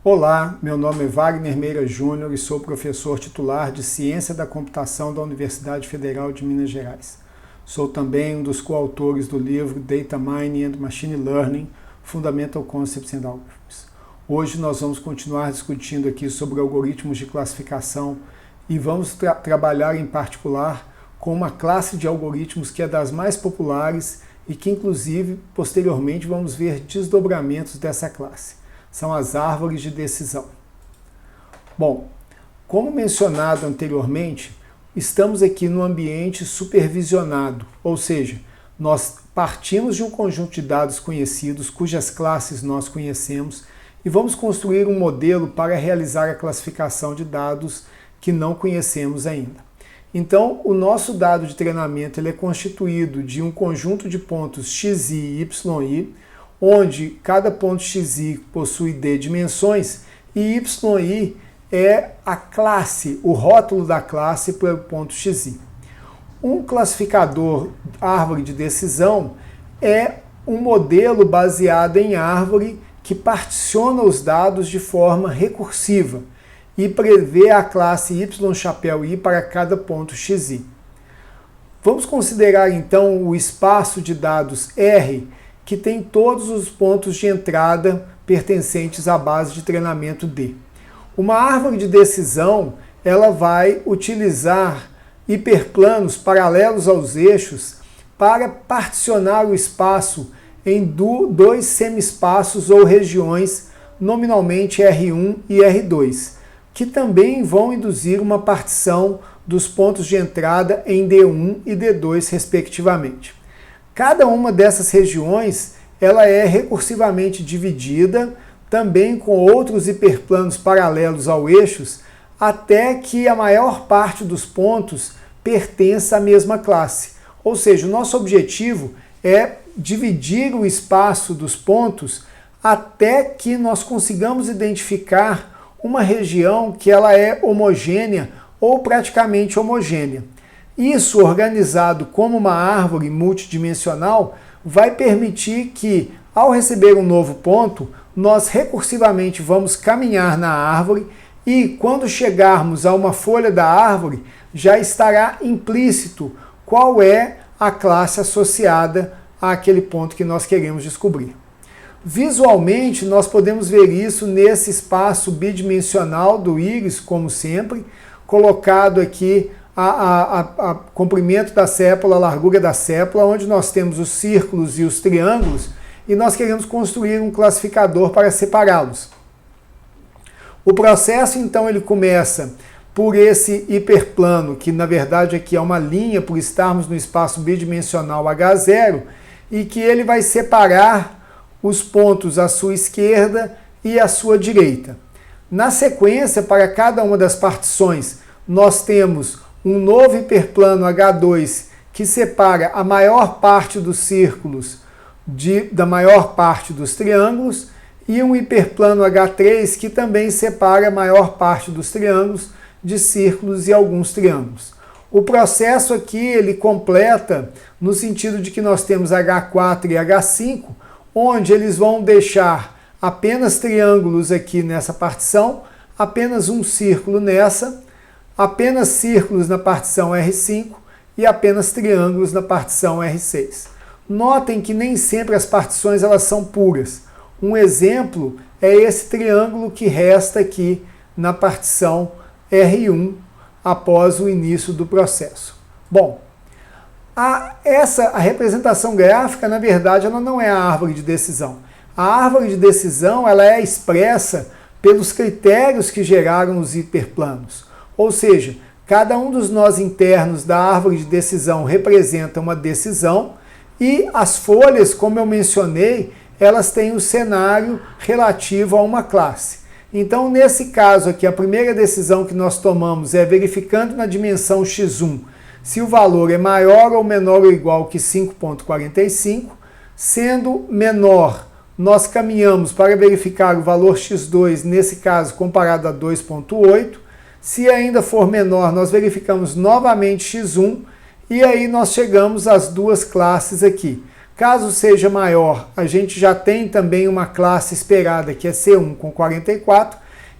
Olá, meu nome é Wagner Meira Júnior e sou professor titular de Ciência da Computação da Universidade Federal de Minas Gerais. Sou também um dos coautores do livro Data Mining and Machine Learning, Fundamental Concepts and Algorithms. Hoje nós vamos continuar discutindo aqui sobre algoritmos de classificação e vamos trabalhar em particular com uma classe de algoritmos que é das mais populares e que inclusive posteriormente vamos ver desdobramentos dessa classe. São as árvores de decisão. Bom, como mencionado anteriormente, estamos aqui no ambiente supervisionado, ou seja, nós partimos de um conjunto de dados conhecidos, cujas classes nós conhecemos, e vamos construir um modelo para realizar a classificação de dados que não conhecemos ainda. Então, o nosso dado de treinamento ele é constituído de um conjunto de pontos xi e yi, onde cada ponto xi possui d dimensões e yi é a classe, o rótulo da classe para o ponto xi. Um classificador árvore de decisão é um modelo baseado em árvore que particiona os dados de forma recursiva e prevê a classe y para cada ponto xi. Vamos considerar então o espaço de dados R, que tem todos os pontos de entrada pertencentes à base de treinamento D. Uma árvore de decisão, ela vai utilizar hiperplanos paralelos aos eixos para particionar o espaço em dois semi-espaços ou regiões, nominalmente R1 e R2, que também vão induzir uma partição dos pontos de entrada em D1 e D2, respectivamente. Cada uma dessas regiões ela é recursivamente dividida, também com outros hiperplanos paralelos ao eixos, até que a maior parte dos pontos pertença à mesma classe. Ou seja, o nosso objetivo é dividir o espaço dos pontos até que nós consigamos identificar uma região que ela é homogênea ou praticamente homogênea. Isso, organizado como uma árvore multidimensional, vai permitir que, ao receber um novo ponto, nós recursivamente vamos caminhar na árvore e, quando chegarmos a uma folha da árvore, já estará implícito qual é a classe associada àquele ponto que nós queremos descobrir. Visualmente, nós podemos ver isso nesse espaço bidimensional do íris, como sempre, colocado aqui a comprimento da sépula, a largura da sépula, onde nós temos os círculos e os triângulos, e nós queremos construir um classificador para separá-los. O processo, então, ele começa por esse hiperplano, que na verdade aqui é uma linha por estarmos no espaço bidimensional H0, e que ele vai separar os pontos à sua esquerda e à sua direita. Na sequência, para cada uma das partições, nós temos um novo hiperplano H2 que separa a maior parte dos círculos da maior parte dos triângulos e um hiperplano H3 que também separa a maior parte dos triângulos de círculos e alguns triângulos. O processo aqui ele completa no sentido de que nós temos H4 e H5, onde eles vão deixar apenas triângulos aqui nessa partição, apenas um círculo nessa, apenas círculos na partição R5 e apenas triângulos na partição R6. Notem que nem sempre as partições elas são puras. Um exemplo é esse triângulo que resta aqui na partição R1 após o início do processo. Bom, a representação gráfica, na verdade, ela não é a árvore de decisão. A árvore de decisão ela é expressa pelos critérios que geraram os hiperplanos. Ou seja, cada um dos nós internos da árvore de decisão representa uma decisão e as folhas, como eu mencionei, elas têm o cenário relativo a uma classe. Então, nesse caso aqui, a primeira decisão que nós tomamos é verificando na dimensão x1 se o valor é maior ou menor ou igual que 5,45. Sendo menor, nós caminhamos para verificar o valor x2, nesse caso comparado a 2,8. Se ainda for menor, nós verificamos novamente x1 e aí nós chegamos às duas classes aqui. Caso seja maior, a gente já tem também uma classe esperada, que é C1 com 44,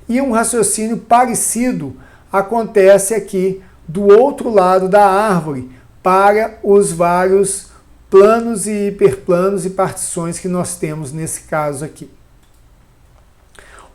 e um raciocínio parecido acontece aqui do outro lado da árvore, para os vários planos e hiperplanos e partições que nós temos nesse caso aqui.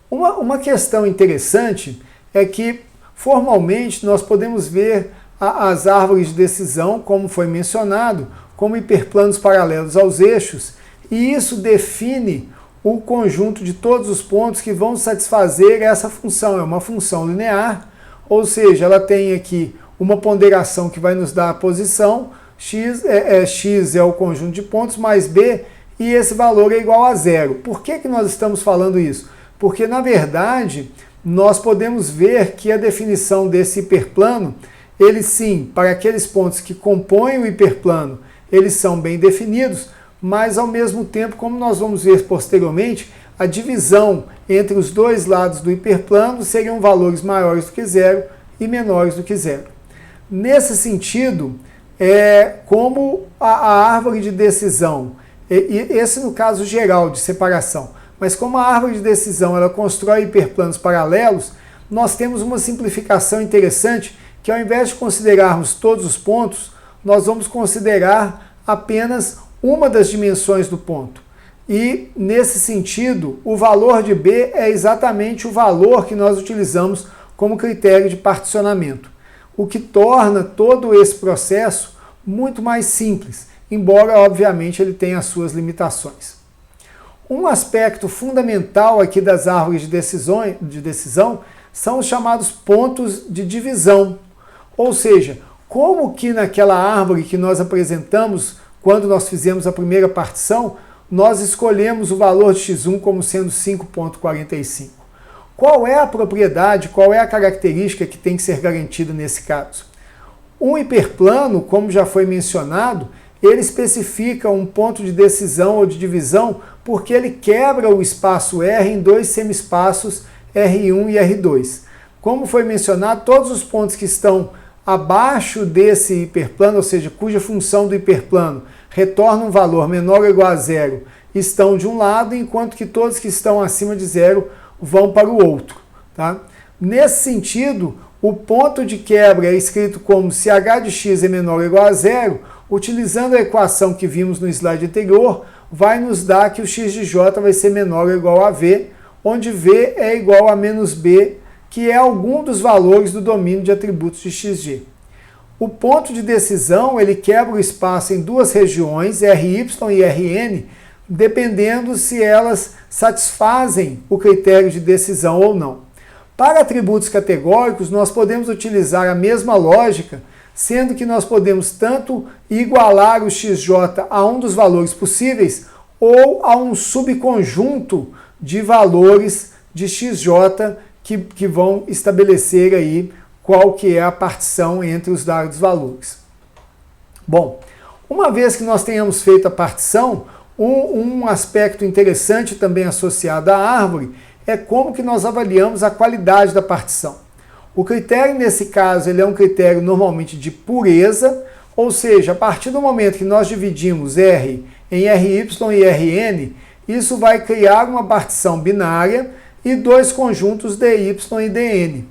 Uma questão interessante é que, formalmente, nós podemos ver as árvores de decisão, como foi mencionado, como hiperplanos paralelos aos eixos, e isso define o conjunto de todos os pontos que vão satisfazer essa função. É uma função linear, ou seja, ela tem aqui uma ponderação que vai nos dar a posição, x é o conjunto de pontos, mais b, e esse valor é igual a zero. Por que nós estamos falando isso? Porque, na verdade, nós podemos ver que a definição desse hiperplano, ele sim, para aqueles pontos que compõem o hiperplano, eles são bem definidos, mas ao mesmo tempo, como nós vamos ver posteriormente, a divisão entre os dois lados do hiperplano seriam valores maiores do que zero e menores do que zero. Nesse sentido, como a árvore de decisão, esse no caso geral de separação, mas como a árvore de decisão ela constrói hiperplanos paralelos, nós temos uma simplificação interessante que, ao invés de considerarmos todos os pontos, nós vamos considerar apenas uma das dimensões do ponto. E, nesse sentido, o valor de B é exatamente o valor que nós utilizamos como critério de particionamento, o que torna todo esse processo muito mais simples, embora, obviamente, ele tenha as suas limitações. Um aspecto fundamental aqui das árvores de decisão são os chamados pontos de divisão, ou seja, como que naquela árvore que nós apresentamos quando nós fizemos a primeira partição, nós escolhemos o valor de x1 como sendo 5,45. Qual é a propriedade, qual é a característica que tem que ser garantida nesse caso? Um hiperplano, como já foi mencionado, ele especifica um ponto de decisão ou de divisão porque ele quebra o espaço R em dois semi-espaços R1 e R2. Como foi mencionado, todos os pontos que estão abaixo desse hiperplano, ou seja, cuja função do hiperplano retorna um valor menor ou igual a zero, estão de um lado, enquanto que todos que estão acima de zero vão para o outro. Tá? Nesse sentido, o ponto de quebra é escrito como se h de x é menor ou igual a zero, utilizando a equação que vimos no slide anterior, vai nos dar que o x de j vai ser menor ou igual a v, onde v é igual a menos b, que é algum dos valores do domínio de atributos de xg. O ponto de decisão, ele quebra o espaço em duas regiões, Ry e Rn, dependendo se elas satisfazem o critério de decisão ou não. Para atributos categóricos, nós podemos utilizar a mesma lógica, sendo que nós podemos tanto igualar o xj a um dos valores possíveis ou a um subconjunto de valores de xj que vão estabelecer aí qual que é a partição entre os dados valores. Bom, uma vez que nós tenhamos feito a partição, um aspecto interessante também associado à árvore é como que nós avaliamos a qualidade da partição. O critério, nesse caso, ele é um critério normalmente de pureza, ou seja, a partir do momento que nós dividimos R em Ry e Rn, isso vai criar uma partição binária e dois conjuntos dy e dn.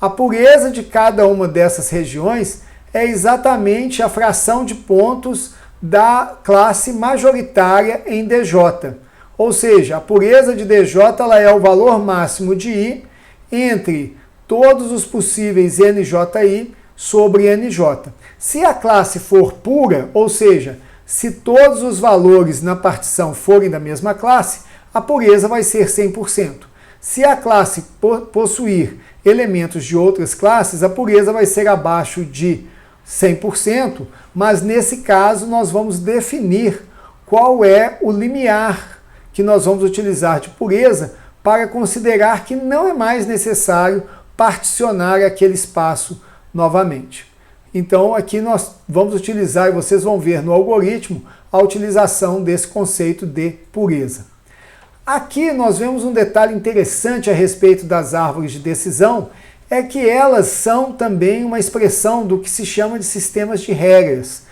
A pureza de cada uma dessas regiões é exatamente a fração de pontos da classe majoritária em dj. Ou seja, a pureza de dj ela é o valor máximo de i entre todos os possíveis nji sobre nj. Se a classe for pura, ou seja, se todos os valores na partição forem da mesma classe, a pureza vai ser 100%. Se a classe possuir elementos de outras classes, a pureza vai ser abaixo de 100%, mas nesse caso nós vamos definir qual é o limiar que nós vamos utilizar de pureza para considerar que não é mais necessário particionar aquele espaço novamente. Então aqui nós vamos utilizar, e vocês vão ver no algoritmo, a utilização desse conceito de pureza. Aqui nós vemos um detalhe interessante a respeito das árvores de decisão, é que elas são também uma expressão do que se chama de sistemas de regras.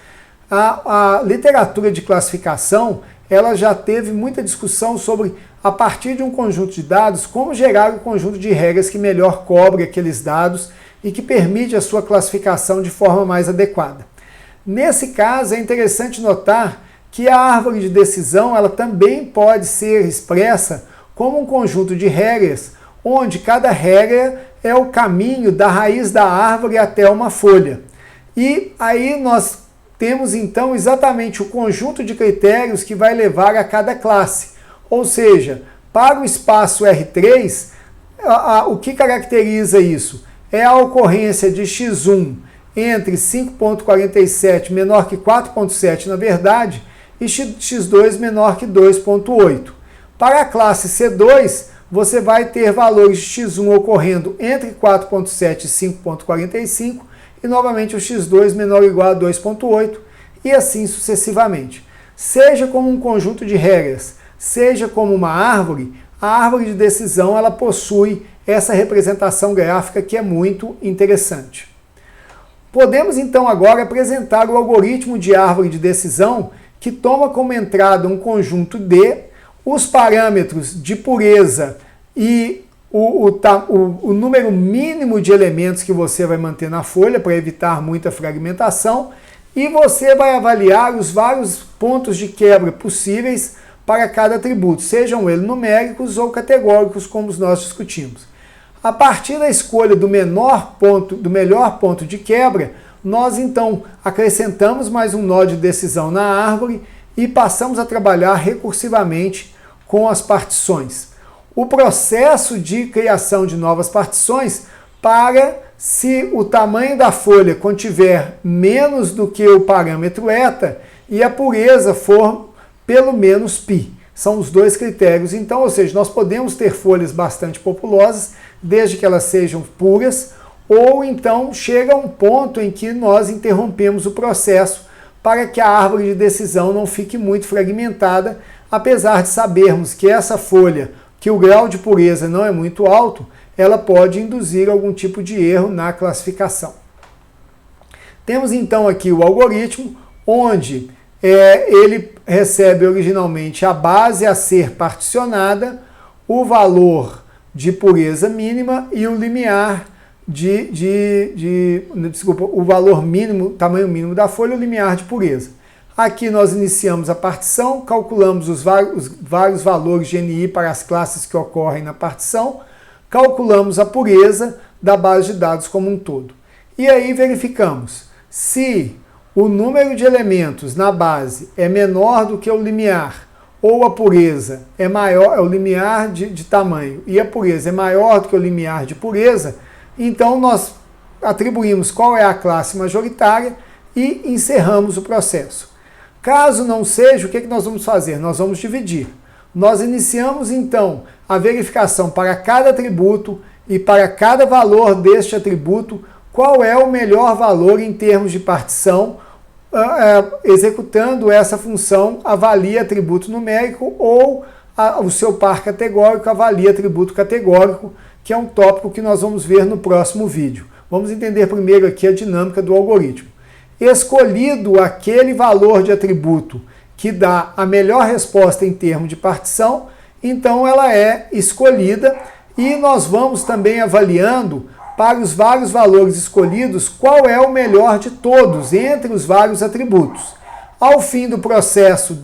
A literatura de classificação, ela já teve muita discussão sobre, a partir de um conjunto de dados, como gerar um conjunto de regras que melhor cobre aqueles dados e que permite a sua classificação de forma mais adequada. Nesse caso, é interessante notar que a árvore de decisão ela também pode ser expressa como um conjunto de regras, onde cada regra é o caminho da raiz da árvore até uma folha. E aí nós temos então exatamente o conjunto de critérios que vai levar a cada classe. Ou seja, para o espaço R3, o que caracteriza isso? É a ocorrência de x1 entre 5,47 menor que 4,7 na verdade, e x2 menor que 2,8. Para a classe C2, você vai ter valores de x1 ocorrendo entre 4,7 e 5,45 e novamente o x2 menor ou igual a 2,8 e assim sucessivamente. Seja como um conjunto de regras, seja como uma árvore, a árvore de decisão ela possui essa representação gráfica que é muito interessante. Podemos então agora apresentar o algoritmo de árvore de decisão que toma como entrada um conjunto D, os parâmetros de pureza e o número mínimo de elementos que você vai manter na folha para evitar muita fragmentação, e você vai avaliar os vários pontos de quebra possíveis para cada atributo, sejam eles numéricos ou categóricos, como nós discutimos. A partir da escolha do melhor ponto de quebra, nós então acrescentamos mais um nó de decisão na árvore e passamos a trabalhar recursivamente com as partições. O processo de criação de novas partições para se o tamanho da folha contiver menos do que o parâmetro eta e a pureza for pelo menos π. São os dois critérios. Então, ou seja, nós podemos ter folhas bastante populosas, desde que elas sejam puras, ou então chega um ponto em que nós interrompemos o processo para que a árvore de decisão não fique muito fragmentada, apesar de sabermos que essa folha, que o grau de pureza não é muito alto, ela pode induzir algum tipo de erro na classificação. Temos então aqui o algoritmo, onde ele recebe originalmente a base a ser particionada, o valor de pureza mínima e o limiar o valor mínimo, tamanho mínimo da folha e o limiar de pureza. Aqui nós iniciamos a partição, calculamos os vários valores de NI para as classes que ocorrem na partição, calculamos a pureza da base de dados como um todo. E aí verificamos se o número de elementos na base é menor do que o limiar, ou a pureza é maior, é o limiar de tamanho, e a pureza é maior do que o limiar de pureza, então nós atribuímos qual é a classe majoritária e encerramos o processo. Caso não seja, o que nós vamos fazer? Nós vamos dividir. Nós iniciamos então a verificação para cada atributo e para cada valor deste atributo, qual é o melhor valor em termos de partição, executando essa função avalia atributo numérico ou o seu par categórico avalia atributo categórico, que é um tópico que nós vamos ver no próximo vídeo. Vamos entender primeiro aqui a dinâmica do algoritmo. Escolhido aquele valor de atributo que dá a melhor resposta em termos de partição, então ela é escolhida e nós vamos também avaliando para os vários valores escolhidos qual é o melhor de todos entre os vários atributos. Ao fim do processo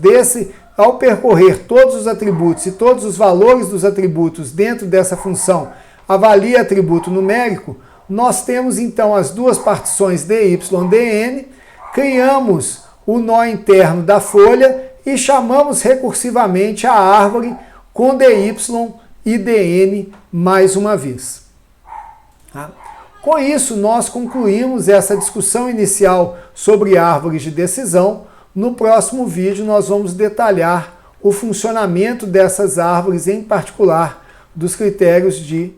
ao percorrer todos os atributos e todos os valores dos atributos dentro dessa função avalia atributo numérico, nós temos então as duas partições dy, dn, criamos o nó interno da folha e chamamos recursivamente a árvore com dy e dn mais uma vez. Tá? Com isso, nós concluímos essa discussão inicial sobre árvores de decisão. No próximo vídeo, nós vamos detalhar o funcionamento dessas árvores, em particular dos critérios de